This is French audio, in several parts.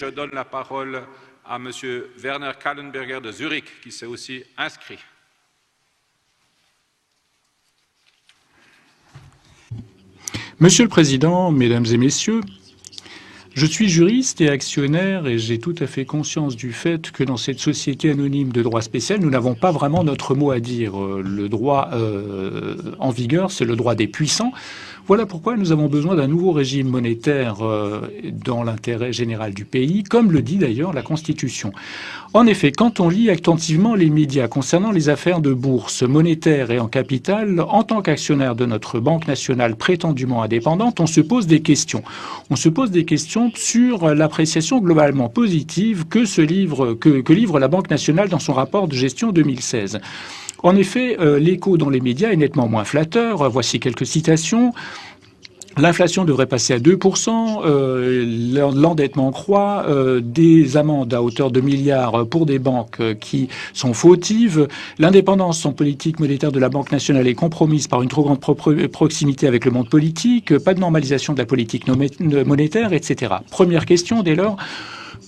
Je donne la parole à M. Werner Kallenberger de Zurich, qui s'est aussi inscrit. Monsieur le Président, Mesdames et Messieurs, je suis juriste et actionnaire et j'ai tout à fait conscience du fait que dans cette société anonyme de droit spécial, nous n'avons pas vraiment notre mot à dire. Le droit en vigueur, c'est le droit des puissants. Voilà pourquoi nous avons besoin d'un nouveau régime monétaire dans l'intérêt général du pays, comme le dit d'ailleurs la Constitution. En effet, quand on lit attentivement les médias concernant les affaires de bourse, monétaire et en capital, en tant qu'actionnaire de notre Banque nationale prétendument indépendante, on se pose des questions. On se pose des questions sur l'appréciation globalement positive que livre la Banque nationale dans son rapport de gestion 2016. En effet, l'écho dans les médias est nettement moins flatteur. Voici quelques citations. L'inflation devrait passer à 2%, l'endettement croît, des amendes à hauteur de milliards pour des banques qui sont fautives, l'indépendance en politique monétaire de la Banque nationale est compromise par une trop grande proximité avec le monde politique, pas de normalisation de la politique monétaire, etc. Première question dès lors.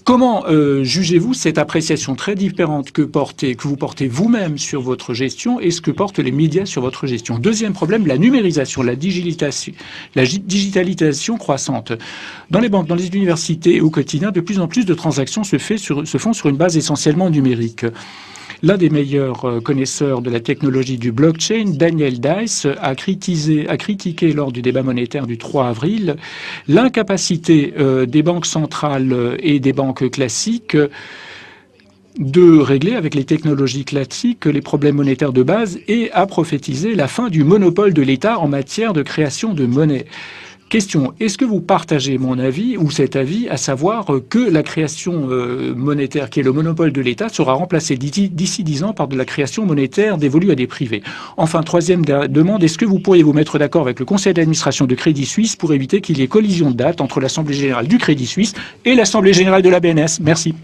Comment jugez-vous cette appréciation très différente que vous portez vous-même sur votre gestion et ce que portent les médias sur votre gestion? Deuxième problème, la numérisation, la digitalisation croissante. Dans les banques, dans les universités et au quotidien, de plus en plus de transactions se font sur une base essentiellement numérique. L'un des meilleurs connaisseurs de la technologie du blockchain, Daniel Dice, a critiqué lors du débat monétaire du 3 avril l'incapacité des banques centrales et des banques classiques de régler avec les technologies classiques les problèmes monétaires de base et a prophétisé la fin du monopole de l'État en matière de création de monnaie. Question, est-ce que vous partagez mon avis ou cet avis, à savoir que la création monétaire, qui est le monopole de l'État, sera remplacée d'ici 10 ans par de la création monétaire dévolue à des privés? Enfin, troisième demande, est-ce que vous pourriez vous mettre d'accord avec le conseil d'administration de Crédit Suisse pour éviter qu'il y ait collision de date entre l'Assemblée générale du Crédit Suisse et l'Assemblée générale de la BNS? Merci.